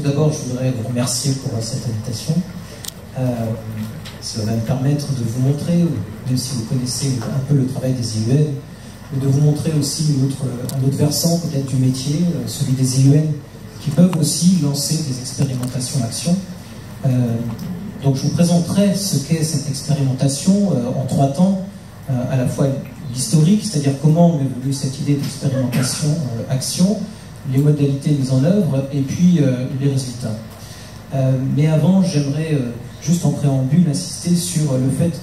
tout d'abord, je voudrais vous remercier pour cette invitation. Ça va me permettre de vous montrer, même si vous connaissez un peu le travail des IUN, de vous montrer aussi un autre versant peut-être du métier, celui des IUN, qui peuvent aussi lancer des expérimentations actions. Donc je vous présenterai ce qu'est cette expérimentation en 3 temps, à la fois l'historique, c'est-à-dire comment évolue cette idée d'expérimentation action, les modalités mises en œuvre et puis les résultats. Mais avant, j'aimerais juste en préambule insister sur le fait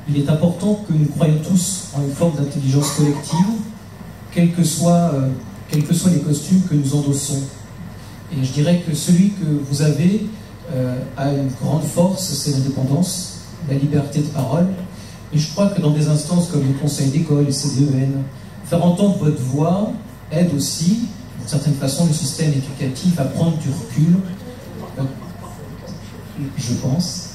qu'il est important que nous croyions tous en une forme d'intelligence collective, quels que soient les costumes que nous endossons. Et je dirais que celui que vous avez a une grande force, c'est l'indépendance, la liberté de parole. Et je crois que dans des instances comme le Conseil d'école, les CDEN, faire entendre votre voix aide aussi, d'une certaine façon, le système éducatif à prendre du recul, je pense,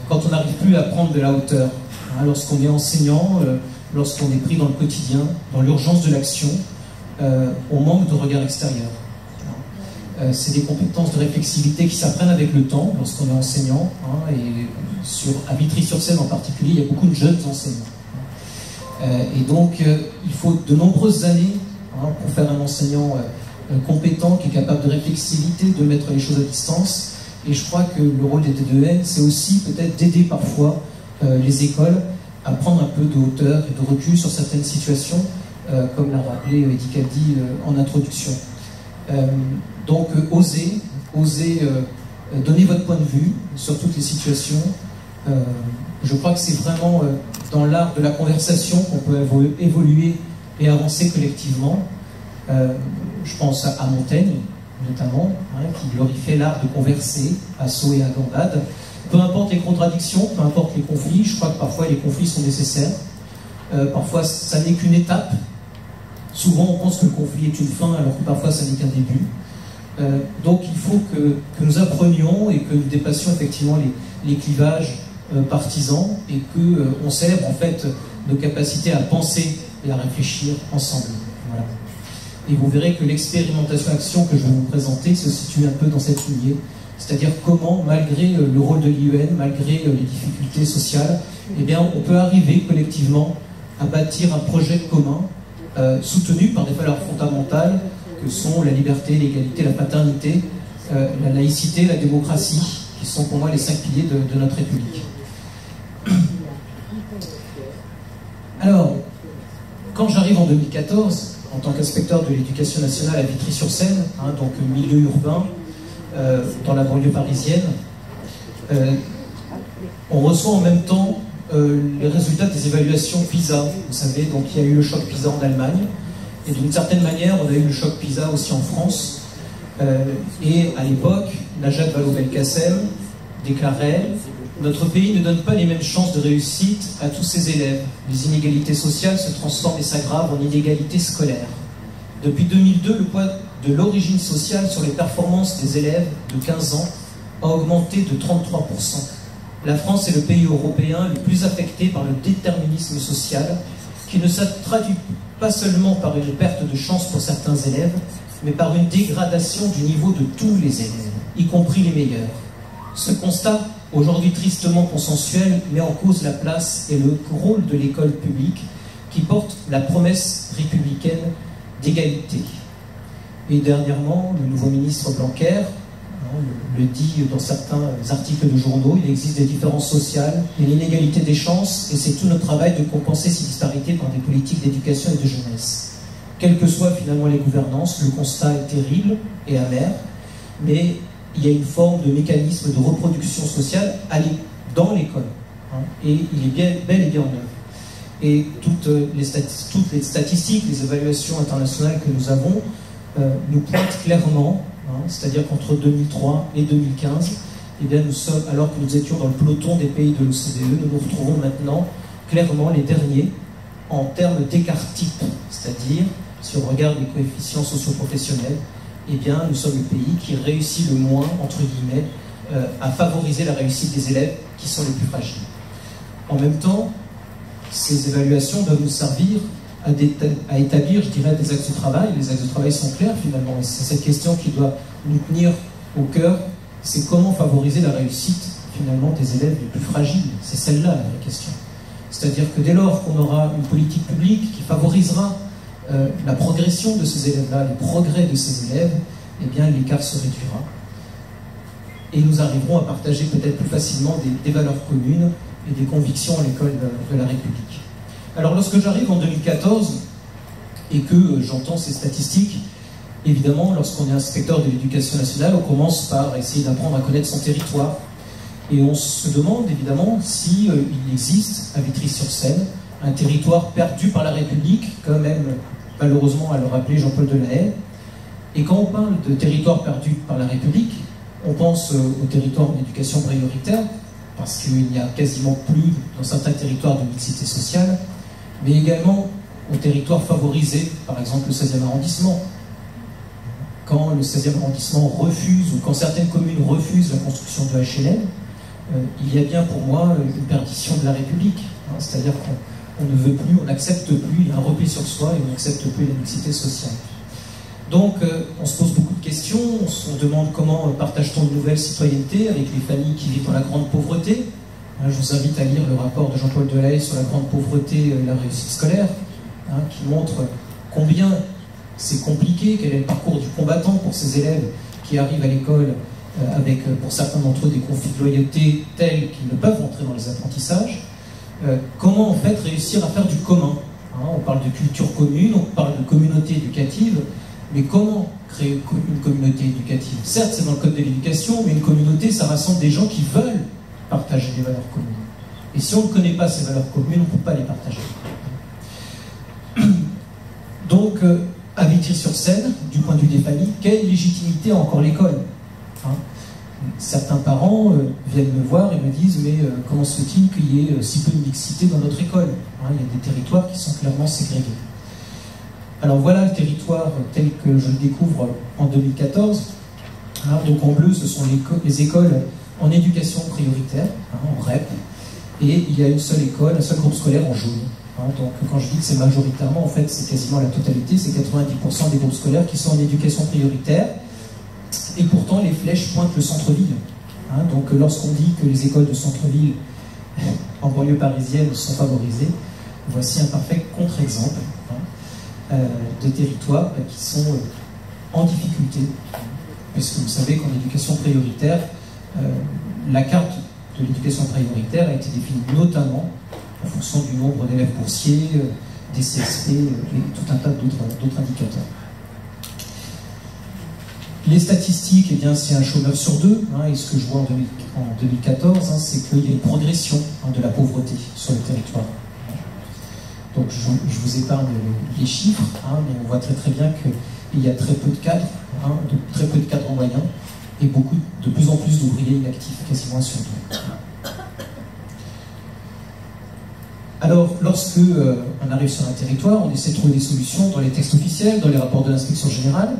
quand on n'arrive plus à prendre de la hauteur. Hein, lorsqu'on est enseignant, lorsqu'on est pris dans le quotidien, dans l'urgence de l'action, on manque de regard extérieur. C'est des compétences de réflexivité qui s'apprennent avec le temps lorsqu'on est enseignant, hein, et à Vitry-sur-Seine en particulier, il y a beaucoup de jeunes enseignants. Et donc, il faut de nombreuses années pour faire un enseignant compétent, qui est capable de réflexivité, de mettre les choses à distance. Et je crois que le rôle des TDEN, c'est aussi peut-être d'aider parfois les écoles à prendre un peu de hauteur et de recul sur certaines situations, comme l'a rappelé Eddy Caldy en introduction. Donc, osez donner votre point de vue sur toutes les situations. Je crois que c'est vraiment dans l'art de la conversation qu'on peut évoluer et avancer collectivement. Je pense à Montaigne, notamment, hein, qui glorifiait l'art de converser à Sceaux et à Gambade. Peu importe les contradictions, peu importe les conflits, je crois que parfois les conflits sont nécessaires. Parfois, ça n'est qu'une étape. Souvent, on pense que le conflit est une fin, alors que parfois, ça n'est qu'un début. Donc, il faut que nous apprenions et que nous dépassions effectivement les clivages partisans et qu'on célèbre en fait nos capacités à penser et à réfléchir ensemble. Voilà. Et vous verrez que l'expérimentation-action que je vais vous présenter se situe un peu dans cette lignée, c'est-à-dire comment, malgré le rôle de l'IUN, malgré les difficultés sociales, eh bien, on peut arriver collectivement à bâtir un projet commun soutenu par des valeurs fondamentales que sont la liberté, l'égalité, la fraternité, la laïcité, la démocratie, qui sont pour moi les 5 piliers de notre République. Alors, quand j'arrive en 2014, en tant qu'inspecteur de l'éducation nationale à Vitry-sur-Seine, hein, donc milieu urbain, dans la banlieue parisienne, on reçoit en même temps les résultats des évaluations PISA. Vous savez, donc il y a eu le choc PISA en Allemagne, et d'une certaine manière, on a eu le choc PISA aussi en France. Et à l'époque, Najat Vallaud-Belkacem déclarait « Notre pays ne donne pas les mêmes chances de réussite à tous ses élèves. Les inégalités sociales se transforment et s'aggravent en inégalités scolaires. » Depuis 2002, le poids de l'origine sociale sur les performances des élèves de 15 ans a augmenté de 33%. La France est le pays européen le plus affecté par le déterminisme social, qui ne se traduit pas seulement par une perte de chance pour certains élèves, mais par une dégradation du niveau de tous les élèves, y compris les meilleurs. Ce constat, aujourd'hui tristement consensuel, met en cause la place et le rôle de l'école publique, qui porte la promesse républicaine d'égalité. Et dernièrement, le nouveau ministre Blanquer le dit dans certains articles de journaux, il existe des différences sociales et l'inégalité des chances, et c'est tout notre travail de compenser ces disparités par des politiques d'éducation et de jeunesse. Quelles que soient finalement les gouvernances, le constat est terrible et amer, mais il y a une forme de mécanisme de reproduction sociale dans l'école, hein, et il est bel et bien en œuvre. Et toutes les statistiques, les évaluations internationales que nous avons nous pointent clairement, hein, c'est-à-dire qu'entre 2003 et 2015, eh bien nous sommes, alors que nous étions dans le peloton des pays de l'OCDE, nous nous retrouvons maintenant clairement les derniers en termes d'écart type, c'est-à-dire, si on regarde les coefficients socio-professionnels, eh bien nous sommes le pays qui réussit le moins, entre guillemets, à favoriser la réussite des élèves qui sont les plus fragiles. En même temps, ces évaluations doivent nous servir à établir, je dirais, des axes de travail. Les axes de travail sont clairs finalement, et c'est cette question qui doit nous tenir au cœur, c'est comment favoriser la réussite finalement des élèves les plus fragiles. C'est celle-là la vraie question. C'est-à-dire que dès lors qu'on aura une politique publique qui favorisera la progression de ces élèves-là, les progrès de ces élèves, eh bien l'écart se réduira. Et nous arriverons à partager peut-être plus facilement des valeurs communes et des convictions à l'école de la République. Alors lorsque j'arrive en 2014 et que j'entends ces statistiques, évidemment, lorsqu'on est inspecteur de l'éducation nationale, on commence par essayer d'apprendre à connaître son territoire. Et on se demande évidemment s'il existe à Vitry-sur-Seine un territoire perdu par la République, comme aime malheureusement à le rappeler Jean-Paul Delahaye. Et quand on parle de territoire perdu par la République, on pense au territoire d'éducation prioritaire, parce qu'il n'y a quasiment plus dans certains territoires de mixité sociale, mais également au territoire favorisé, par exemple le 16e arrondissement. Quand le 16e arrondissement refuse, ou quand certaines communes refusent la construction de HLM, il y a bien pour moi une perdition de la République. C'est-à-dire qu'on ne veut plus, on n'accepte plus, il y a un repli sur soi et on n'accepte plus la mixité sociale. Donc on se pose beaucoup de questions, on se demande comment partage-t-on une nouvelle citoyenneté avec les familles qui vivent dans la grande pauvreté. Je vous invite à lire le rapport de Jean-Paul Delahaye sur la grande pauvreté et la réussite scolaire, qui montre combien c'est compliqué, quel est le parcours du combattant pour ces élèves qui arrivent à l'école avec, pour certains d'entre eux, des conflits de loyauté tels qu'ils ne peuvent entrer dans les apprentissages. Comment en fait réussir à faire du commun. On parle de culture commune, on parle de communauté éducative, mais comment créer une communauté éducative? Certes, c'est dans le code de l'éducation, mais une communauté, ça rassemble des gens qui veulent partager des valeurs communes. Et si on ne connaît pas ces valeurs communes, on ne peut pas les partager. Donc, à Vitry-sur-Seine, du point de vue des familles, quelle légitimité a encore l'école? Certains parents viennent me voir et me disent « mais comment se fait-il qu'il y ait si peu de mixité dans notre école ?» Il y a des territoires qui sont clairement ségrégés. Alors voilà le territoire tel que je le découvre en 2014. Donc en bleu, ce sont les écoles en éducation prioritaire, en REP, et il y a une seule école, un seul groupe scolaire en jaune. Donc quand je dis que c'est majoritairement, en fait c'est quasiment la totalité, c'est 90% des groupes scolaires qui sont en éducation prioritaire, et pourtant les flèches pointent le centre-ville. Donc lorsqu'on dit que les écoles de centre-ville en banlieue parisienne sont favorisées, voici un parfait contre-exemple de territoires qui sont en difficulté, puisque vous savez qu'en éducation prioritaire, la carte de l'éducation prioritaire a été définie notamment en fonction du nombre d'élèves boursiers, des CSP et tout un tas d'autres indicateurs. Les statistiques, eh bien, c'est un chômeur sur deux, et ce que je vois en 2014, c'est qu'il y a une progression de la pauvreté sur le territoire. Donc je vous épargne les chiffres, mais on voit très très bien qu'il y a très peu de cadres, très peu de cadres moyens, et de plus en plus d'ouvriers inactifs, quasiment sur deux. Alors, lorsque on arrive sur un territoire, on essaie de trouver des solutions dans les textes officiels, dans les rapports de l'inspection générale,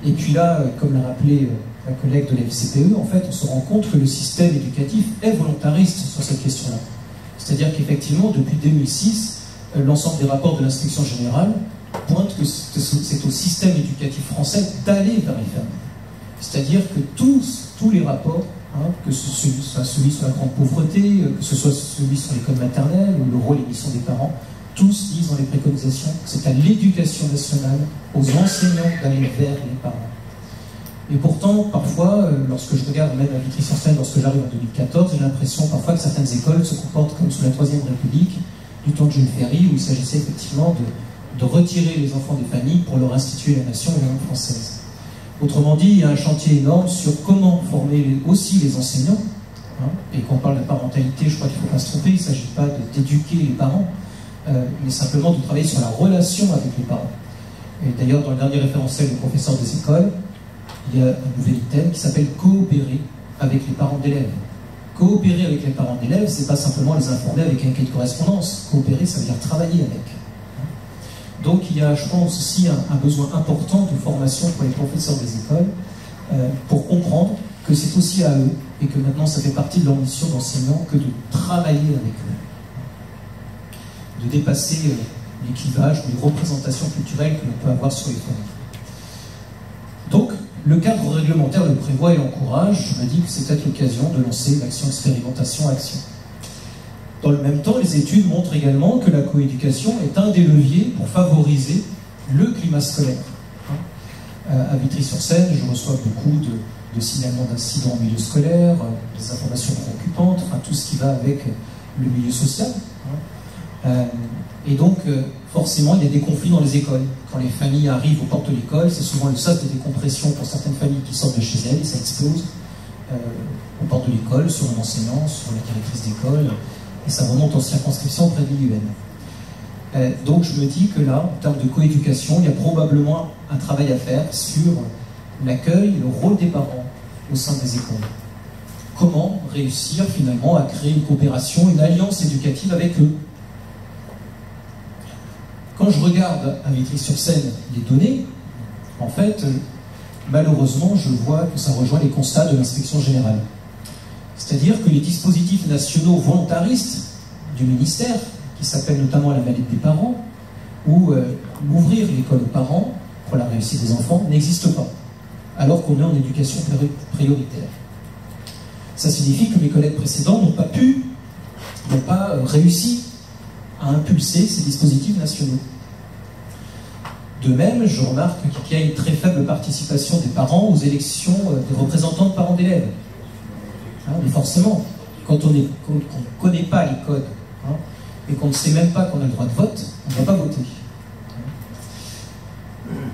et puis là, comme l'a rappelé la collègue de la FCPE, en fait, on se rend compte que le système éducatif est volontariste sur cette question-là. C'est-à-dire qu'effectivement, depuis 2006, l'ensemble des rapports de l'inspection générale pointent que c'est au système éducatif français d'aller vers les familles. C'est-à-dire que tous les rapports, que ce soit celui sur la grande pauvreté, que ce soit celui sur l'école maternelle ou le rôle et mission des parents, tous disent dans les préconisations que c'est à l'éducation nationale, aux enseignants d'aller vers les parents. Et pourtant, parfois, lorsque je regarde même à Vitry-sur-Seine, lorsque j'arrive en 2014, j'ai l'impression parfois que certaines écoles se comportent comme sous la Troisième République, du temps de Jules Ferry, où il s'agissait effectivement de retirer les enfants des familles pour leur instituer la nation et la langue française. Autrement dit, il y a un chantier énorme sur comment former aussi les enseignants. Et quand on parle de parentalité, je crois qu'il ne faut pas se tromper, il ne s'agit pas d'éduquer les parents, mais simplement de travailler sur la relation avec les parents. Et d'ailleurs, dans le dernier référentiel du professeur des écoles, il y a un nouvel item qui s'appelle « Coopérer avec les parents d'élèves ». Coopérer avec les parents d'élèves, c'est pas simplement les informer avec un cahier de correspondance. Coopérer, ça veut dire travailler avec. Donc il y a, je pense, aussi un besoin important de formation pour les professeurs des écoles pour comprendre que c'est aussi à eux et que maintenant ça fait partie de leur mission d'enseignant que de travailler avec eux. De dépasser les clivages ou les représentations culturelles que l'on peut avoir sur les familles. Donc, le cadre réglementaire le prévoit et l'encourage. Je me dis que c'est peut-être l'occasion de lancer l'action expérimentation-action. Dans le même temps, les études montrent également que la coéducation est un des leviers pour favoriser le climat scolaire. À Vitry-sur-Seine, je reçois beaucoup de signalements d'incidents en milieu scolaire, des informations préoccupantes, enfin tout ce qui va avec le milieu social. Et donc, forcément, il y a des conflits dans les écoles. Quand les familles arrivent aux portes de l'école, c'est souvent le sas de décompression pour certaines familles qui sortent de chez elles, et ça explose aux portes de l'école, sur un enseignant, sur la directrice d'école, et ça remonte en circonscription auprès de l'IUN. Donc je me dis que là, en termes de coéducation, il y a probablement un travail à faire sur l'accueil et le rôle des parents au sein des écoles. Comment réussir finalement à créer une coopération, une alliance éducative avec eux. Quand je regarde à Vitry-sur-Seine les données, en fait, malheureusement, je vois que ça rejoint les constats de l'inspection générale. C'est-à-dire que les dispositifs nationaux volontaristes du ministère, qui s'appellent notamment la mallette des parents, ou ouvrir l'école aux parents pour la réussite des enfants, n'existent pas, alors qu'on est en éducation prioritaire. Ça signifie que mes collègues précédents n'ont pas réussi à impulser ces dispositifs nationaux. De même, je remarque qu'il y a une très faible participation des parents aux élections des représentants de parents d'élèves. Mais forcément, quand on ne connaît pas les codes, et qu'on ne sait même pas qu'on a le droit de vote, on ne va pas voter.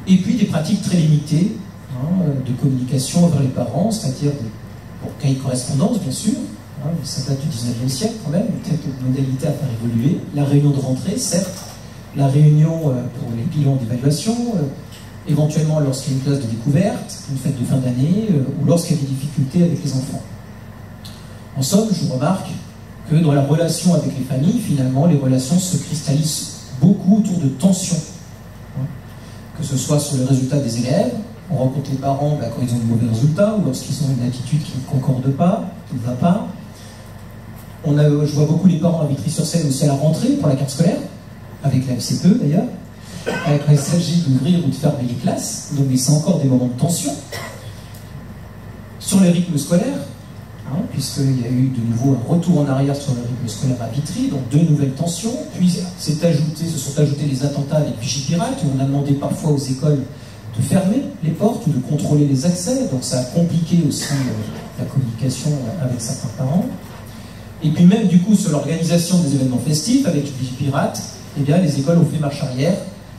Et puis des pratiques très limitées de communication envers les parents, c'est-à-dire pour cahier de correspondance, bien sûr, ça date du 19e siècle quand même, peut-être une modalité à faire évoluer, la réunion de rentrée, certes, la réunion pour les bilans d'évaluation, éventuellement lorsqu'il y a une classe de découverte, une fête de fin d'année, ou lorsqu'il y a des difficultés avec les enfants. En somme, je remarque que dans la relation avec les familles, finalement, les relations se cristallisent beaucoup autour de tensions. Que ce soit sur les résultats des élèves, on rencontre les parents quand ils ont de mauvais résultats, ou lorsqu'ils ont une attitude qui ne concorde pas, qui ne va pas. Je vois beaucoup les parents à Vitry-sur-Seine aussi à la rentrée pour la carte scolaire, avec la FCPE d'ailleurs, quand il s'agit d'ouvrir ou de fermer les classes, donc c'est encore des moments de tension. Sur les rythmes scolaires, puisqu'il y a eu de nouveau un retour en arrière sur le rythme scolaire à Vitry, donc deux nouvelles tensions, puis se sont ajoutés les attentats avec Vigipirate, où on a demandé parfois aux écoles de fermer les portes ou de contrôler les accès, donc ça a compliqué aussi la communication avec certains parents. Et puis même du coup sur l'organisation des événements festifs avec Vigipirate, eh bien les écoles ont fait marche arrière,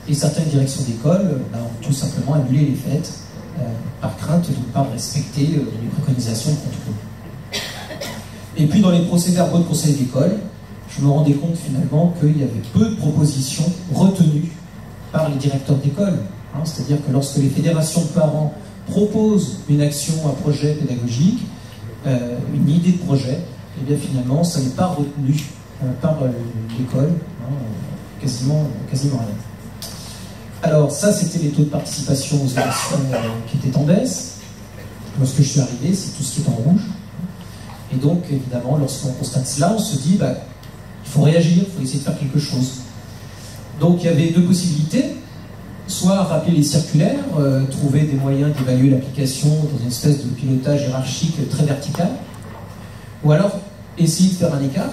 et certaines directions d'école ont tout simplement annulé les fêtes par crainte de ne pas respecter les préconisations de contrôle. Et puis dans les procès-verbaux de conseil d'école, je me rendais compte finalement qu'il y avait peu de propositions retenues par les directeurs d'école. C'est-à-dire que lorsque les fédérations de parents proposent une action, un projet pédagogique, une idée de projet, et bien finalement ça n'est pas retenu par l'école, quasiment rien. Alors ça c'était les taux de participation aux élections qui étaient en baisse. Lorsque je suis arrivé, c'est tout ce qui est en rouge. Et donc, évidemment, lorsqu'on constate cela, on se dit, il faut réagir, il faut essayer de faire quelque chose. Donc, il y avait deux possibilités. Soit rappeler les circulaires, trouver des moyens d'évaluer l'application dans une espèce de pilotage hiérarchique très vertical. Ou alors, essayer de faire un écart,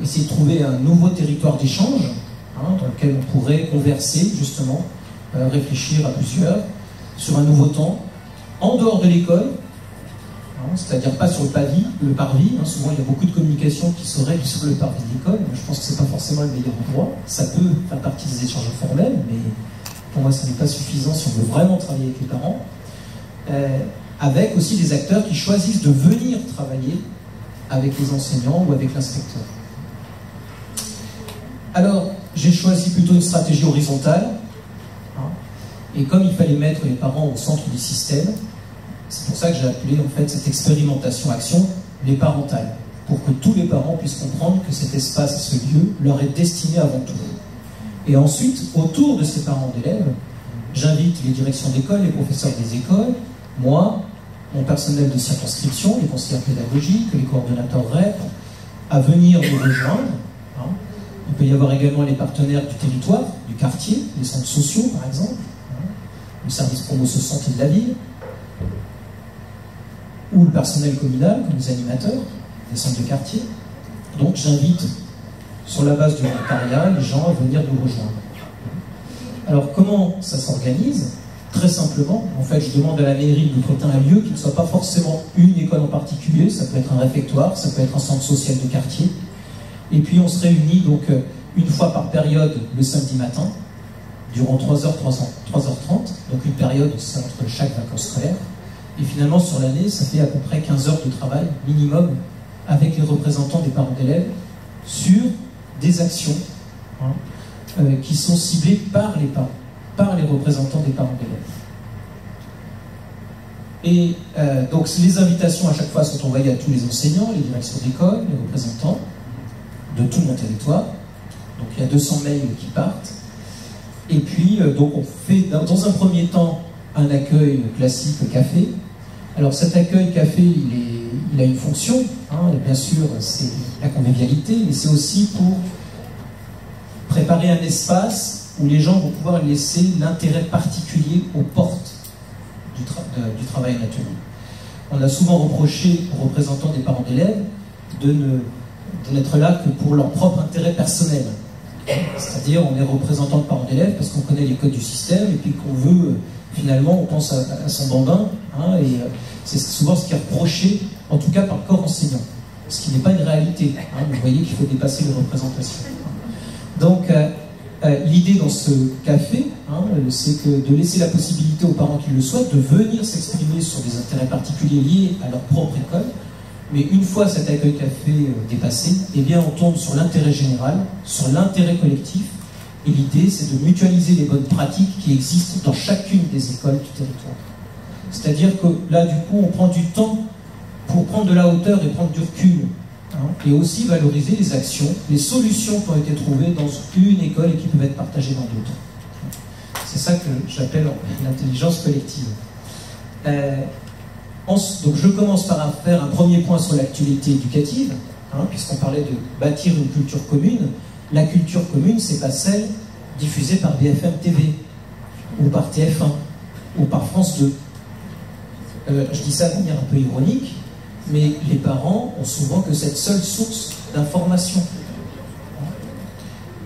essayer de trouver un nouveau territoire d'échange, dans lequel on pourrait converser, justement, réfléchir à plusieurs, sur un nouveau temps, en dehors de l'école, c'est-à-dire pas sur le parvis, souvent il y a beaucoup de communication qui se règle sur le parvis de l'école, je pense que c'est pas forcément le meilleur endroit, ça peut faire partie des échanges formels, mais pour moi ça n'est pas suffisant si on veut vraiment travailler avec les parents, avec aussi des acteurs qui choisissent de venir travailler avec les enseignants ou avec l'inspecteur. Alors, j'ai choisi plutôt une stratégie horizontale, et comme il fallait mettre les parents au centre du système, c'est pour ça que j'ai appelé en fait cette expérimentation-action les parentales, pour que tous les parents puissent comprendre que cet espace, ce lieu, leur est destiné avant tout. Et ensuite, autour de ces parents d'élèves, j'invite les directions d'école, les professeurs des écoles, moi, mon personnel de circonscription, les conseillers pédagogiques, les coordonnateurs REP, à venir nous rejoindre. Il peut y avoir également les partenaires du territoire, du quartier, les centres sociaux par exemple, le service promo-santé de la ville, ou le personnel communal, comme les animateurs des centres de quartier. Donc j'invite, sur la base du volontariat, les gens à venir nous rejoindre. Alors comment ça s'organise? Très simplement, en fait, je demande à la mairie de nous prêter un lieu qui ne soit pas forcément une école en particulier, ça peut être un réfectoire, ça peut être un centre social de quartier. Et puis on se réunit donc une fois par période le samedi matin, durant 3h, 3h30, donc une période c'est entre chaque vacances scolaires. Et finalement sur l'année, ça fait à peu près 15 heures de travail minimum avec les représentants des parents d'élèves sur des actions qui sont ciblées par les parents, par les représentants des parents d'élèves. Et donc les invitations à chaque fois sont envoyées à tous les enseignants, les directions d'école, les représentants de tout mon territoire. Donc il y a 200 mails qui partent. Et puis donc on fait dans un premier temps un accueil classique café. Alors cet accueil café, il a une fonction, bien sûr c'est la convivialité, mais c'est aussi pour préparer un espace où les gens vont pouvoir laisser l'intérêt particulier aux portes du travail en atelier. On a souvent reproché aux représentants des parents d'élèves de n'être là que pour leur propre intérêt personnel. C'est-à-dire, on est représentant de parents d'élèves parce qu'on connaît les codes du système et puis qu'on veut, finalement, on pense à son bambin, et c'est souvent ce qui est reproché, en tout cas par le corps enseignant, ce qui n'est pas une réalité. Vous voyez qu'il faut dépasser les représentations. Donc, l'idée dans ce café, c'est que de laisser la possibilité aux parents qui le souhaitent de venir s'exprimer sur des intérêts particuliers liés à leur propre école. Mais une fois cet accueil café dépassé, eh bien on tombe sur l'intérêt général, sur l'intérêt collectif. Et l'idée, c'est de mutualiser les bonnes pratiques qui existent dans chacune des écoles du territoire. C'est-à-dire que là, du coup, on prend du temps pour prendre de la hauteur et prendre du recul. Et aussi valoriser les actions, les solutions qui ont été trouvées dans une école et qui peuvent être partagées dans d'autres. C'est ça que j'appelle l'intelligence collective. Donc je commence par faire un premier point sur l'actualité éducative, puisqu'on parlait de bâtir une culture commune. La culture commune, c'est pas celle diffusée par BFM TV, ou par TF1, ou par France 2. Je dis ça de manière un peu ironique, mais les parents ont souvent que cette seule source d'information.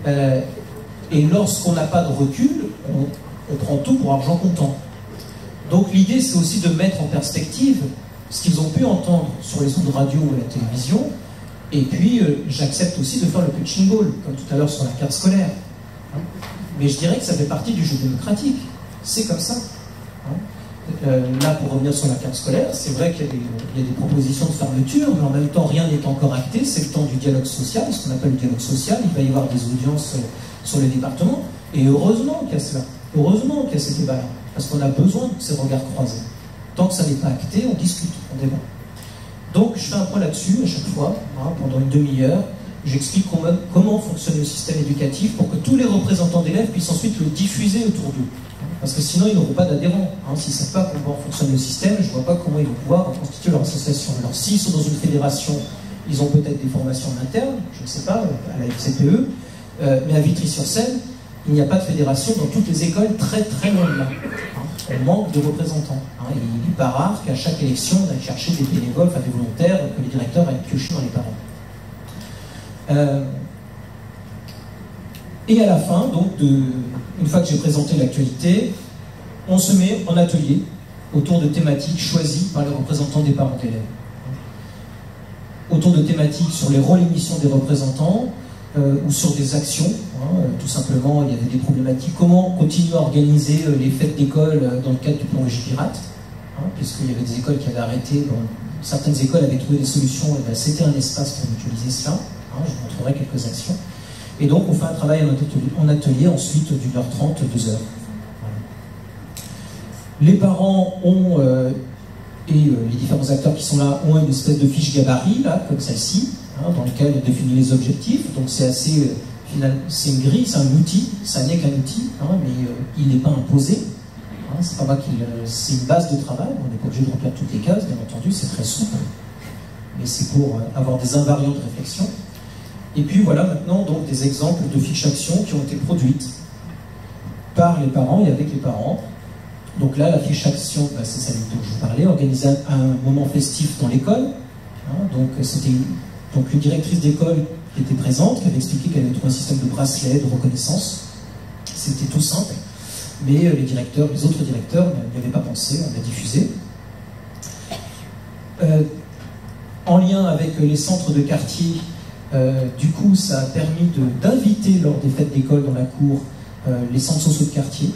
Et lorsqu'on n'a pas de recul, on prend tout pour argent comptant. Donc l'idée, c'est aussi de mettre en perspective ce qu'ils ont pu entendre sur les ondes de radio ou à la télévision, et puis j'accepte aussi de faire le pitching ball, comme tout à l'heure sur la carte scolaire. Mais je dirais que ça fait partie du jeu démocratique. C'est comme ça. Là, pour revenir sur la carte scolaire, c'est vrai qu'il y a des propositions de fermeture, mais en même temps, rien n'est encore acté. C'est le temps du dialogue social, ce qu'on appelle le dialogue social. Il va y avoir des audiences sur les départements. Et heureusement qu'il y a cela. Heureusement qu'il y a ces débats-là. Parce qu'on a besoin de ces regards croisés. Tant que ça n'est pas acté, on discute, on débat. Donc, je fais un point là-dessus à chaque fois, pendant une demi-heure. J'explique comment fonctionne le système éducatif pour que tous les représentants d'élèves puissent ensuite le diffuser autour d'eux. Parce que sinon, ils n'auront pas d'adhérents. S'ils ne savent pas comment fonctionne le système, je ne vois pas comment ils vont pouvoir constituer leur association. Alors, s'ils sont dans une fédération, ils ont peut-être des formations en interne, je ne sais pas, à la FCPE, mais à Vitry-sur-Seine, il n'y a pas de fédération dans toutes les écoles très très loin de là. On manque de représentants. Il n'est pas rare qu'à chaque élection, on aille chercher des bénévoles, des volontaires, que les directeurs aillent piocher dans les parents. Et à la fin, donc, une fois que j'ai présenté l'actualité, on se met en atelier autour de thématiques choisies par les représentants des parents d'élèves. Autour de thématiques sur les rôles et missions des représentants, ou sur des actions, tout simplement. Il y avait des problématiques, comment continuer à organiser les fêtes d'école dans le cadre du plan Logipirate, puisqu'il y avait des écoles qui avaient arrêté, certaines écoles avaient trouvé des solutions, et c'était un espace pour mutualiser cela. Je vous montrerai quelques actions. Et donc on fait un travail en atelier ensuite d'une heure 30, 2 heures. Voilà. Les parents ont, et les différents acteurs qui sont là, ont une espèce de fiche gabarit, là, comme celle-ci, dans laquelle on définit les objectifs. Donc c'est assez, c'est une grille, c'est un outil, ça n'est qu'un outil, mais il n'est pas imposé. C'est pas moi qui c'est une base de travail, on n'est pas obligé de remplir toutes les cases, bien entendu, c'est très souple, mais c'est pour avoir des invariants de réflexion. Et puis voilà maintenant donc des exemples de fiches actions qui ont été produites par les parents et avec les parents. Donc là, la fiche action, bah, c'est celle dont je vous parlais, organiser un moment festif dans l'école. Donc c'était donc une directrice d'école qui était présente, qui avait expliqué qu'elle avait trouvé un système de bracelet, de reconnaissance. C'était tout simple, mais les autres directeurs n'y avaient pas pensé, on l'a diffusé. En lien avec les centres de quartier, du coup, ça a permis d'inviter lors des fêtes d'école dans la cour les centres sociaux de quartier.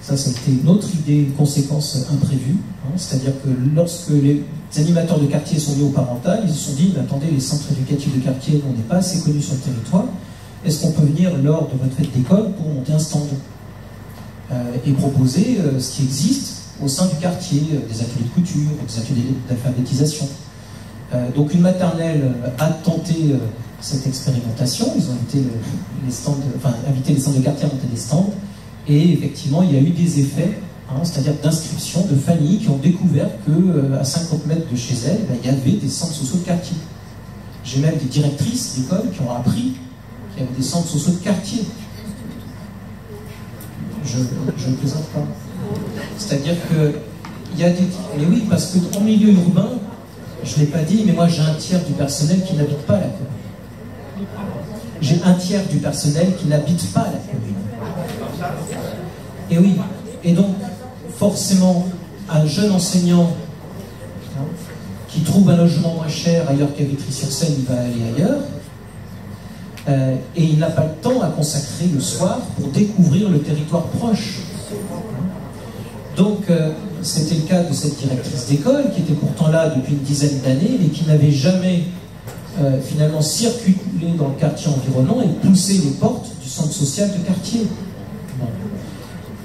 Ça a été une autre idée, une conséquence imprévue. C'est-à-dire que lorsque les animateurs de quartier sont venus au parental, ils se sont dit, mais attendez, les centres éducatifs de quartier, on n'est pas assez connus sur le territoire. Est-ce qu'on peut venir lors de votre fête d'école pour monter un stand et proposer ce qui existe au sein du quartier, des ateliers de couture, des ateliers d'alphabétisation. Donc une maternelle a tenté cette expérimentation. Ils ont invité les centres de quartier à monter des stands. Et effectivement, il y a eu des effets, c'est-à-dire d'inscription de familles qui ont découvert qu'à 50 mètres de chez elles, il y avait des centres sociaux de quartier. J'ai même des directrices d'école qui ont appris qu'il y avait des centres sociaux de quartier. Je ne plaisante pas. C'est-à-dire qu'il y a des... Mais oui, parce qu'en milieu urbain, je ne l'ai pas dit, mais moi j'ai un tiers du personnel qui n'habite pas la commune. J'ai un tiers du personnel qui n'habite pas la commune. Et oui, et donc forcément, un jeune enseignant qui trouve un logement moins cher ailleurs qu'à Vitry-sur-Seine, il va aller ailleurs, et il n'a pas le temps à consacrer le soir pour découvrir le territoire proche. Donc, c'était le cas de cette directrice d'école, qui était pourtant là depuis une dizaine d'années, mais qui n'avait jamais finalement circulé dans le quartier environnant et poussé les portes du centre social de quartier.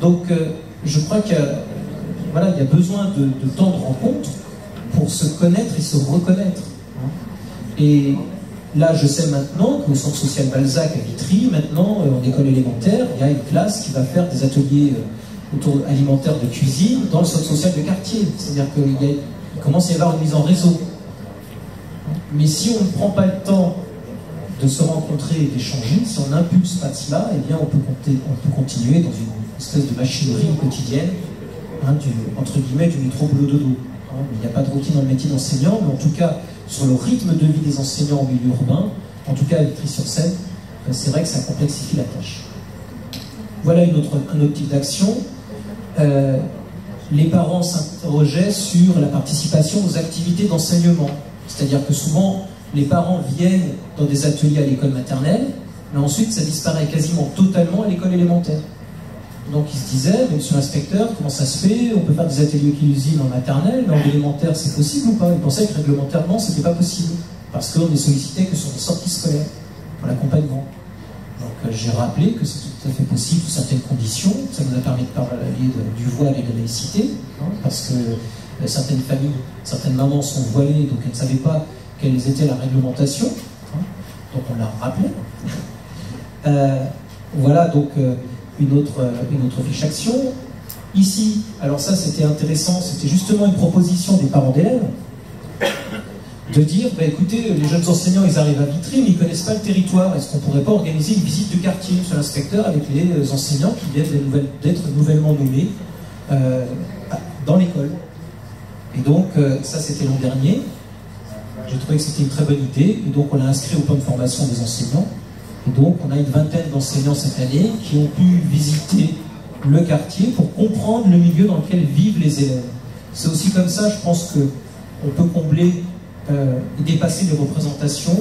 Donc, je crois qu'il y a besoin de temps de rencontre pour se connaître et se reconnaître. Et là, je sais maintenant qu'au centre social Balzac à Vitry, maintenant, en école élémentaire, il y a une classe qui va faire des ateliers alimentaires de cuisine dans le centre social de quartier. C'est-à-dire qu'il commence à y avoir une mise en réseau. Mais si on ne prend pas le temps de se rencontrer et d'échanger, si on n'impulse pas de cela, eh bien on peut continuer dans une espèce de machinerie quotidienne, entre guillemets, du métro boulot dodo. Il n'y a pas de routine dans le métier d'enseignant, mais en tout cas, sur le rythme de vie des enseignants en milieu urbain, en tout cas à Vitry-sur-Seine, c'est vrai que ça complexifie la tâche. Voilà un autre type d'action. Les parents s'interrogeaient sur la participation aux activités d'enseignement. C'est-à-dire que souvent, les parents viennent dans des ateliers à l'école maternelle, mais ensuite ça disparaît quasiment totalement à l'école élémentaire. Donc ils se disaient, monsieur l'inspecteur, comment ça se fait? On peut faire des ateliers cuisine en maternelle, mais en élémentaire c'est possible ou pas? Ils pensaient que réglementairement c'était pas possible, parce qu'on n'est sollicité que sur des sorties scolaires, pour l'accompagnement. Donc j'ai rappelé que c'est tout à fait possible sous certaines conditions. Ça nous a permis de parler du voile et de la laïcité, parce que certaines familles, certaines mamans sont voilées, donc elles ne savaient pas quelle était la réglementation. Donc on l'a rappelé. Voilà donc une autre fiche action. Ici, alors ça c'était intéressant, c'était justement une proposition des parents d'élèves, de dire, bah, écoutez, les jeunes enseignants, ils arrivent à Vitry, mais ils ne connaissent pas le territoire. Est-ce qu'on ne pourrait pas organiser une visite de quartier, monsieur l'inspecteur, avec les enseignants qui viennent d'être nouvellement nommés dans l'école? Et donc, ça c'était l'an dernier. J'ai trouvé que c'était une très bonne idée. Et donc, on l'a inscrit au plan de formation des enseignants. Et donc, on a une vingtaine d'enseignants cette année qui ont pu visiter le quartier pour comprendre le milieu dans lequel vivent les élèves. C'est aussi comme ça, je pense qu'on peut combler et dépasser les représentations,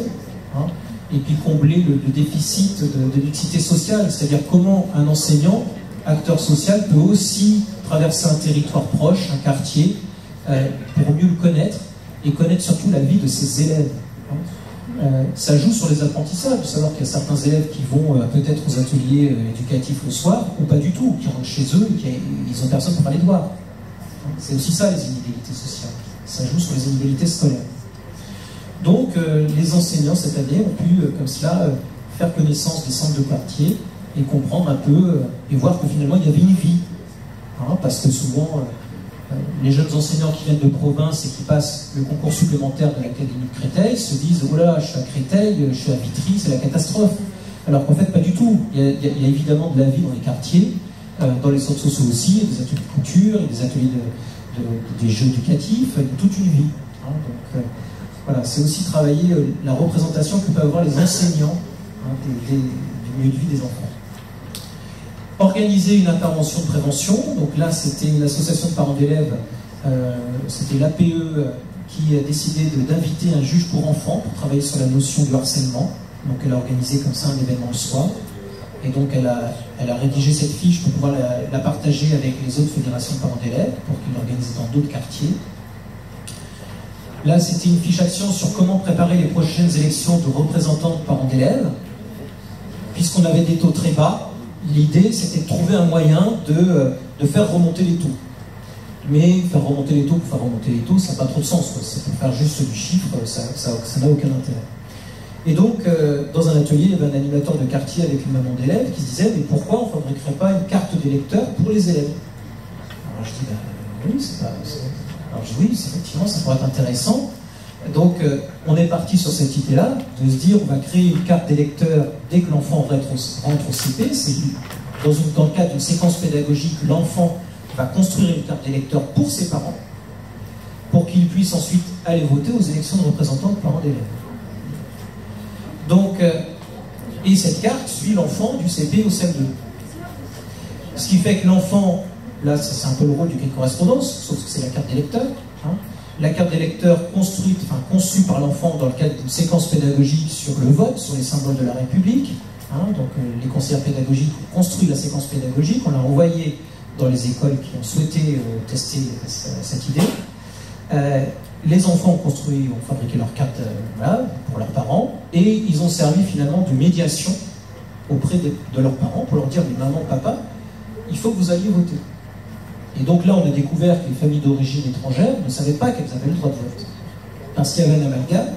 et puis combler le déficit de mixité sociale, c'est-à-dire comment un enseignant, acteur social, peut aussi traverser un territoire proche, un quartier, pour mieux le connaître, et connaître surtout la vie de ses élèves. Ça joue sur les apprentissages, de savoir qu'il y a certains élèves qui vont peut-être aux ateliers éducatifs le soir, ou pas du tout, qui rentrent chez eux et ils n'ont personne pour faire les devoirs. C'est aussi ça, les inégalités sociales. Ça joue sur les inégalités scolaires. Donc, les enseignants, cette année, ont pu, comme cela, faire connaissance des centres de quartier et comprendre un peu, et voir que finalement, il y avait une vie. Parce que souvent, Les jeunes enseignants qui viennent de province et qui passent le concours supplémentaire de l'Académie de Créteil se disent « Oh là, je suis à Créteil, je suis à Vitry, c'est la catastrophe ». Alors qu'en fait, pas du tout. Il y a évidemment de la vie dans les quartiers, dans les centres sociaux aussi, il y a des ateliers de couture, il y a des ateliers des jeux éducatifs, il y a toute une vie. Hein, donc voilà, c'est aussi travailler la représentation que peuvent avoir les enseignants du milieu de vie des enfants. Organiser une intervention de prévention, donc là c'était une association de parents d'élèves, c'était l'APE qui a décidé d'inviter un juge pour enfants pour travailler sur la notion du harcèlement. Donc elle a organisé comme ça un événement le soir, et donc elle a rédigé cette fiche pour pouvoir la partager avec les autres fédérations de parents d'élèves pour qu'ils l'organisent dans d'autres quartiers. Là c'était une fiche action sur comment préparer les prochaines élections de représentants de parents d'élèves. Puisqu'on avait des taux très bas, l'idée c'était de trouver un moyen de faire remonter les taux. Mais faire remonter les taux pour faire remonter les taux, ça n'a pas trop de sens. C'est pour faire juste du chiffre, ça n'a aucun intérêt. Et donc, dans un atelier, il y avait un animateur de quartier avec une maman d'élèves qui se disait « Mais pourquoi on ne fabriquerait pas une carte d'électeur pour les élèves ?» Alors je dis « Oui, c'est pas... » Alors je dis « Oui, effectivement, ça pourrait être intéressant. » Donc, on est parti sur cette idée-là, de se dire, on va créer une carte d'électeur dès que l'enfant rentre au CP. C'est dans le cadre d'une séquence pédagogique, l'enfant va construire une carte d'électeur pour ses parents, pour qu'il puisse ensuite aller voter aux élections de représentants de parents d'élèves. Donc, et cette carte suit l'enfant du CP au CM2. Ce qui fait que l'enfant, là c'est un peu le rôle du guide correspondance, sauf que c'est la carte d'électeur. Hein. La carte d'électeur conçue par l'enfant dans le cadre d'une séquence pédagogique sur le vote, sur les symboles de la République. Hein, donc les conseillers pédagogiques ont construit la séquence pédagogique, on l'a envoyée dans les écoles qui ont souhaité tester cette idée. Les enfants ont fabriqué leur carte voilà, pour leurs parents, et ils ont servi finalement de médiation auprès de leurs parents pour leur dire « Mais maman, papa, il faut que vous alliez voter ». Et donc là, on a découvert que les familles d'origine étrangère ne savaient pas qu'elles avaient le droit de vote. Parce qu'il y avait un amalgame,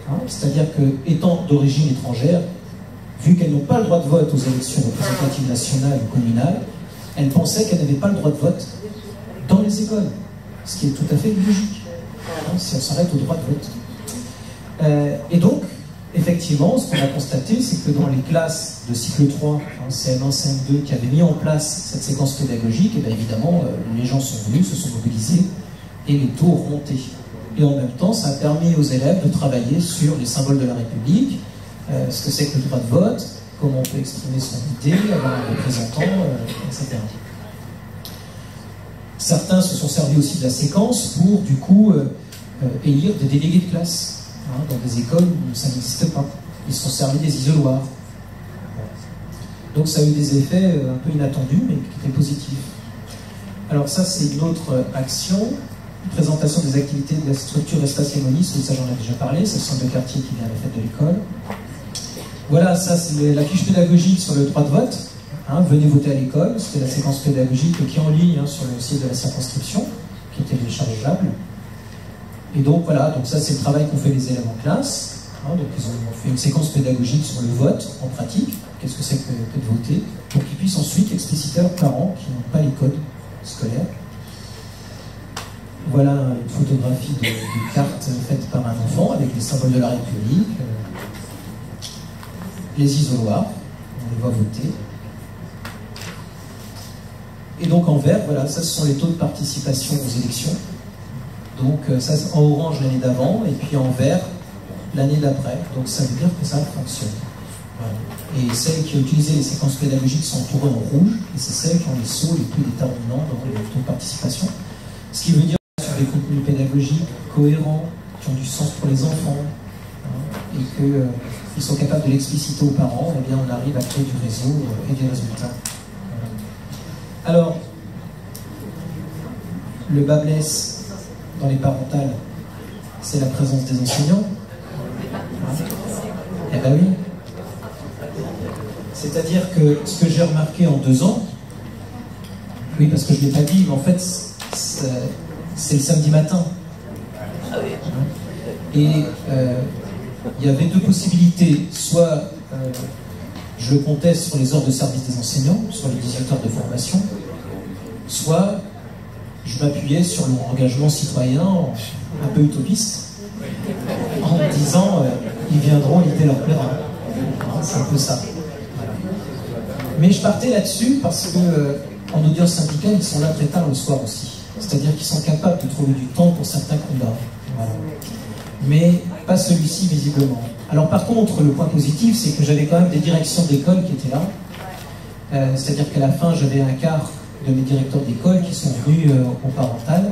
hein, c'est-à-dire qu'étant d'origine étrangère, vu qu'elles n'ont pas le droit de vote aux élections représentatives nationales ou communales, elles pensaient qu'elles n'avaient pas le droit de vote dans les écoles. Ce qui est tout à fait logique, hein, si on s'arrête au droit de vote. Et donc, effectivement, ce qu'on a constaté, c'est que dans les classes de cycle 3, hein, CM1, CM2, qui avaient mis en place cette séquence pédagogique, et bien évidemment, les gens sont venus, se sont mobilisés, et les taux ont monté. Et en même temps, ça a permis aux élèves de travailler sur les symboles de la République, ce que c'est que le droit de vote, comment on peut exprimer son idée, avoir un représentant, etc. Certains se sont servis aussi de la séquence pour, du coup, élire des délégués de classe. Hein, dans des écoles où ça n'existe pas. Ils se sont servis des isoloirs. Donc ça a eu des effets un peu inattendus, mais qui étaient positifs. Alors ça, c'est une autre action, présentation des activités de la structure Espace Lémonis, ça j'en ai déjà parlé, c'est le centre de quartier qui vient à la fête de l'école. Voilà, ça c'est la fiche pédagogique sur le droit de vote. Hein, venez voter à l'école, c'était la séquence pédagogique qui est en ligne sur le site de la circonscription, qui est téléchargeable. Et donc voilà, donc ça c'est le travail qu'ont fait les élèves en classe. Hein, donc ils ont fait une séquence pédagogique sur le vote en pratique, qu'est-ce que c'est que de voter, pour qu'ils puissent ensuite expliciter à leurs parents qui n'ont pas les codes scolaires. Voilà une photographie de carte faite par un enfant avec les symboles de la République, les isoloirs, on les voit voter. Et donc en vert, voilà, ça ce sont les taux de participation aux élections. Donc ça en orange l'année d'avant, et puis en vert l'année d'après. Donc ça veut dire que ça fonctionne. Voilà. Et celles qui ont utilisé les séquences pédagogiques sont entourées en rouge, et c'est celles qui ont les sauts les plus déterminants dans les taux de participation. Ce qui veut dire sur des contenus pédagogiques cohérents, qui ont du sens pour les enfants, hein, et qu'ils sont capables de l'expliciter aux parents, eh bien on arrive à créer du réseau et des résultats. Voilà. Alors, le bas blesse dans les parentales, c'est la présence des enseignants. Eh bien oui. C'est-à-dire que ce que j'ai remarqué en 2 ans, oui parce que je ne l'ai pas dit, mais en fait c'est le samedi matin. Et il y avait 2 possibilités, soit je comptais sur les heures de service des enseignants, sur les 18 heures de formation, soit je m'appuyais sur mon engagement citoyen un peu utopiste, en me disant ils viendront, l'idée leur plaira. C'est un peu ça. Voilà. Mais je partais là-dessus parce que en audience syndicale, ils sont là très tard le soir aussi. C'est-à-dire qu'ils sont capables de trouver du temps pour certains combats. Voilà. Mais pas celui-ci visiblement. Alors par contre, le point positif, c'est que j'avais quand même des directions d'école qui étaient là. C'est-à-dire qu'à la fin, j'avais un quart de mes directeurs d'école qui sont venus au parental.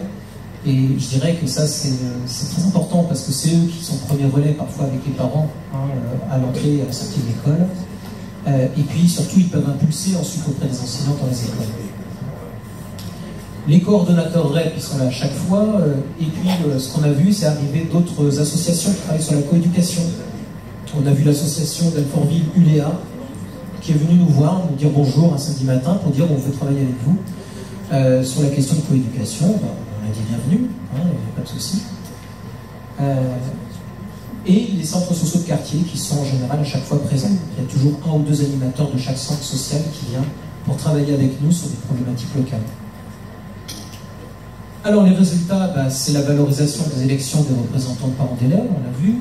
Et je dirais que ça, c'est très important parce que c'est eux qui sont premier relais parfois avec les parents à l'entrée et à la sortie de l'école. Et puis surtout, ils peuvent impulser ensuite auprès des enseignants dans les écoles. Les coordonnateurs REP, ils sont là à chaque fois. Et puis, ce qu'on a vu, c'est arriver d'autres associations qui travaillent sur la coéducation. On a vu l'association d'Alfortville ULEA qui est venue nous voir, nous dire bonjour un samedi matin pour dire on veut travailler avec vous sur la question de coéducation. Ben, on a dit bienvenue, il n'y a pas de souci. Et les centres sociaux de quartier qui sont en général à chaque fois présents. Il y a toujours un ou deux animateurs de chaque centre social qui vient pour travailler avec nous sur des problématiques locales. Alors les résultats, c'est la valorisation des élections des représentants de parents d'élèves, on l'a vu.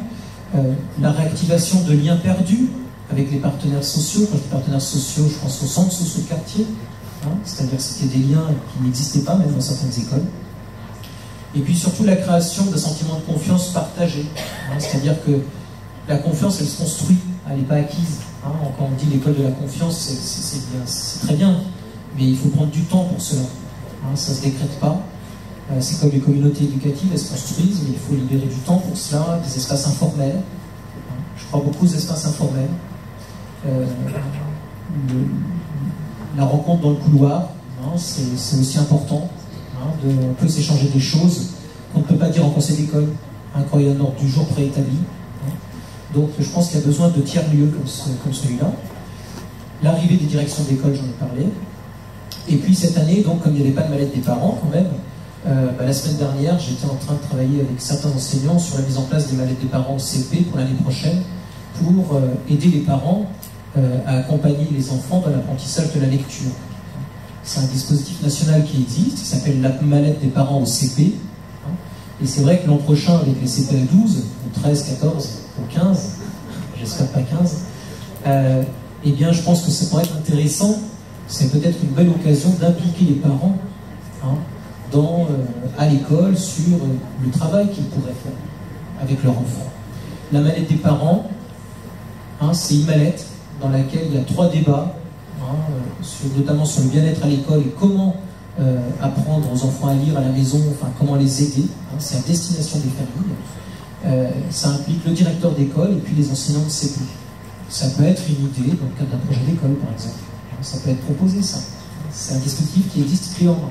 La réactivation de liens perdus avec les partenaires sociaux. Quand je dis partenaires sociaux, je pense aux centres sociaux de quartier. C'est-à-dire que c'était des liens qui n'existaient pas, même dans certaines écoles. Et puis surtout la création d'un sentiment de confiance partagé. C'est-à-dire que la confiance, elle se construit, elle n'est pas acquise. Quand on dit l'école de la confiance, c'est très bien, mais il faut prendre du temps pour cela. Ça ne se décrète pas. C'est comme les communautés éducatives, elles se construisent, mais il faut libérer du temps pour cela, des espaces informels. Je crois beaucoup aux espaces informels. La rencontre dans le couloir, c'est aussi important. On peut s'échanger des choses qu'on ne peut pas dire en conseil d'école, quand il y a un ordre du jour préétabli. Donc je pense qu'il y a besoin de tiers-lieux comme celui-là. L'arrivée des directions d'école, j'en ai parlé. Et puis cette année, donc, comme il n'y avait pas de mallette des parents quand même, la semaine dernière, j'étais en train de travailler avec certains enseignants sur la mise en place des mallettes des parents au CP pour l'année prochaine, pour aider les parents à accompagner les enfants dans l'apprentissage de la lecture. C'est un dispositif national qui existe, qui s'appelle la mallette des parents au CP. Et c'est vrai que l'an prochain, avec les CP 12, ou 13, 14, ou 15, j'espère pas 15, eh bien je pense que ça pourrait être intéressant, c'est peut-être une belle occasion d'impliquer les parents à l'école sur le travail qu'ils pourraient faire avec leur enfant. La mallette des parents, c'est une mallette dans laquelle il y a 3 débats, notamment sur le bien-être à l'école et comment apprendre aux enfants à lire à la maison, comment les aider. C'est à destination des familles. Ça implique le directeur d'école et puis les enseignants de CP. Ça peut être une idée dans le cadre d'un projet d'école, par exemple. Ça peut être proposé, ça. C'est un dispositif qui existe clé en main.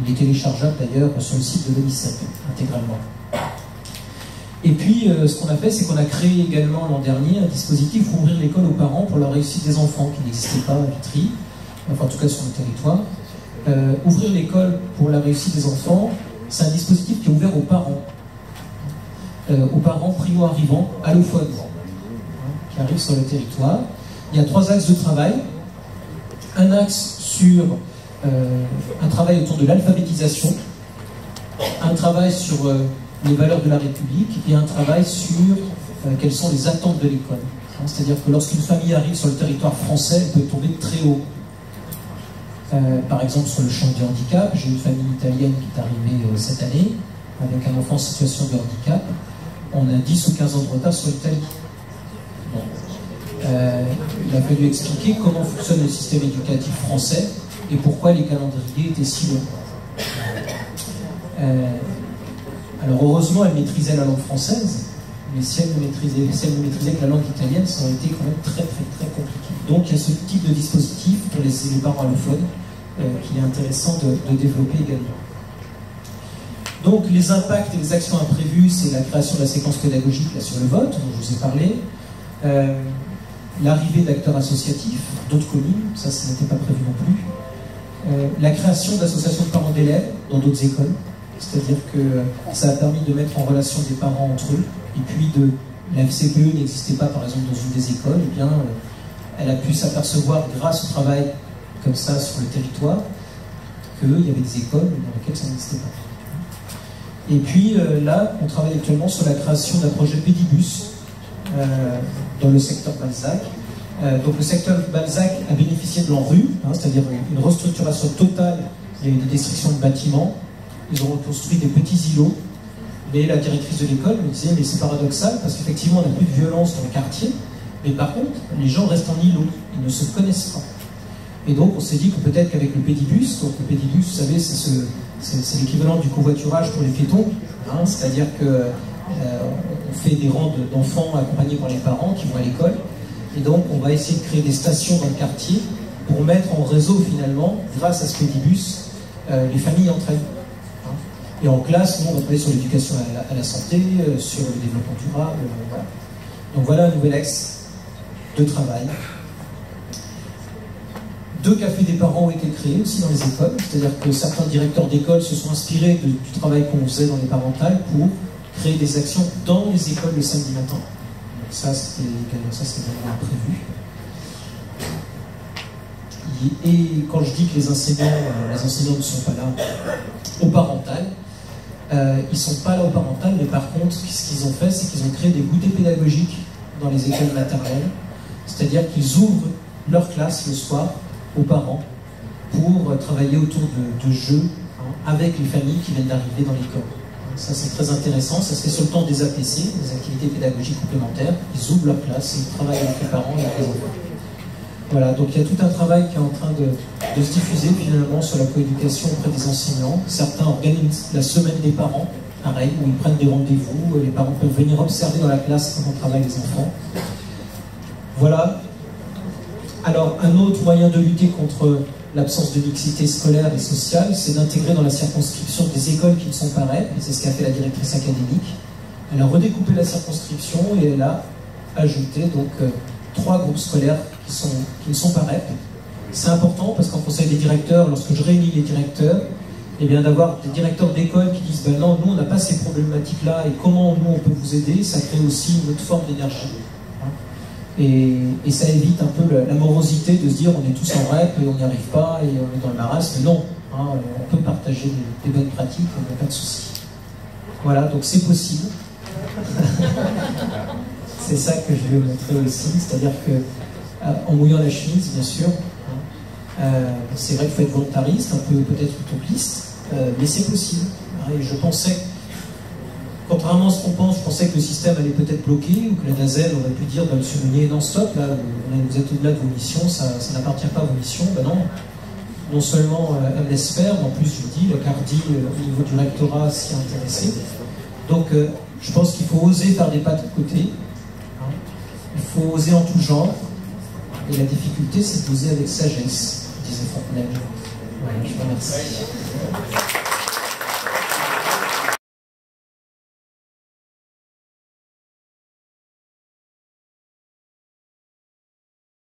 Il est téléchargeable d'ailleurs sur le site de l'ONICEP, intégralement. Et puis, ce qu'on a fait, c'est qu'on a créé également l'an dernier un dispositif pour ouvrir l'école aux parents pour la réussite des enfants, qui n'existait pas à Vitry, enfin en tout cas sur le territoire. Ouvrir l'école pour la réussite des enfants, c'est un dispositif qui est ouvert aux parents primo-arrivants, allophones, qui arrivent sur le territoire. Il y a 3 axes de travail. Un axe sur un travail autour de l'alphabétisation, un travail sur les valeurs de la République et un travail sur quelles sont les attentes de l'école. C'est-à-dire que lorsqu'une famille arrive sur le territoire français, elle peut tomber très haut. Par exemple, sur le champ du handicap, j'ai une famille italienne qui est arrivée cette année, avec un enfant en situation de handicap. On a 10 ou 15 ans de retard sur l'Italie. Il a fallu expliquer comment fonctionne le système éducatif français et pourquoi les calendriers étaient si longs. Alors heureusement, elle maîtrisait la langue française, mais si elle ne maîtrisait que la langue italienne, ça aurait été quand même très compliqué. Donc il y a ce type de dispositif pour les parents allophones qu'il est intéressant de développer également. Donc les impacts et les actions imprévues, c'est la création de la séquence pédagogique là, sur le vote, dont je vous ai parlé. L'arrivée d'acteurs associatifs, d'autres communes, ça n'était pas prévu non plus. La création d'associations de parents d'élèves dans d'autres écoles, c'est-à-dire que ça a permis de mettre en relation des parents entre eux, et puis la FCPE n'existait pas par exemple dans une des écoles, et bien elle a pu s'apercevoir grâce au travail comme ça sur le territoire qu'il y avait des écoles dans lesquelles ça n'existait pas. Et puis là, on travaille actuellement sur la création d'un projet Pédibus dans le secteur Balzac. Donc le secteur Balzac a bénéficié de l'ANRU, c'est-à-dire une restructuration totale. Il y a eu des destructions de bâtiments, ils ont reconstruit des petits îlots, mais la directrice de l'école me disait mais c'est paradoxal parce qu'effectivement on n'a plus de violence dans le quartier, mais par contre les gens restent en îlot, ils ne se connaissent pas. Et donc on s'est dit que peut-être qu'avec le pédibus, donc le pédibus vous savez c'est l'équivalent du covoiturage pour les piétons, c'est-à-dire que on fait des rangs d'enfants accompagnés par les parents qui vont à l'école, et donc on va essayer de créer des stations dans le quartier pour mettre en réseau finalement, grâce à ce pédibus, les familles entre elles. Et en classe, nous on va travailler sur l'éducation à la santé, sur le développement durable, voilà. Donc voilà un nouvel axe de travail. 2 cafés des parents ont été créés aussi dans les écoles, c'est-à-dire que certains directeurs d'école se sont inspirés du travail qu'on faisait dans les parentales pour créer des actions dans les écoles le samedi matin. Donc ça c'était vraiment prévu. Et quand je dis que les enseignants ne sont pas là au parental, ils ne sont pas là au parental, mais par contre, ce qu'ils ont fait, c'est qu'ils ont créé des goûters pédagogiques dans les écoles maternelles, c'est-à-dire qu'ils ouvrent leur classe le soir aux parents pour travailler autour de jeux avec les familles qui viennent d'arriver dans l'école. Ça c'est très intéressant, ça se fait sur le temps des APC, des activités pédagogiques complémentaires, ils ouvrent leur classe et ils travaillent avec les parents et avec les enfants. Voilà, donc il y a tout un travail qui est en train de se diffuser finalement sur la coéducation auprès des enseignants. Certains organisent la semaine des parents, pareil, où ils prennent des rendez-vous, les parents peuvent venir observer dans la classe comment travaillent les enfants. Voilà. Alors, un autre moyen de lutter contre l'absence de mixité scolaire et sociale, c'est d'intégrer dans la circonscription des écoles qui ne sont pas REP, et c'est ce qu'a fait la directrice académique. Elle a redécoupé la circonscription et elle a ajouté donc 3 groupes scolaires qui ne sont pas REP. C'est important parce qu'en conseil des directeurs, lorsque je réunis les directeurs, eh bien d'avoir des directeurs d'école qui disent ben non, nous on n'a pas ces problématiques-là et comment nous on peut vous aider, ça crée aussi une autre forme d'énergie. Et ça évite un peu la morosité de se dire on est tous en REP et on n'y arrive pas et on est dans le marasme. Non, on peut partager des bonnes pratiques, il n'y a pas de souci. Voilà, donc c'est possible. C'est ça que je vais vous montrer aussi, c'est-à-dire que en mouillant la chemise, bien sûr, c'est vrai qu'il faut être volontariste, un peu peut-être utopiste, mais c'est possible. Et je pensais, contrairement à ce qu'on pense, je pensais que le système allait peut-être bloquer, ou que la NAZEL aurait pu dire bah, monsieur Meunier, non stop, là, vous êtes au-delà de vos missions, ça n'appartient pas à vos missions. Ben non, non seulement elle laisse faire, mais en plus je vous dis, le CARDI au niveau du rectorat s'y est intéressé. Donc je pense qu'il faut oser faire des pas de côté, il faut oser en tout genre, et la difficulté c'est d'oser avec sagesse, disait Fontenelle. Voilà, je vous remercie.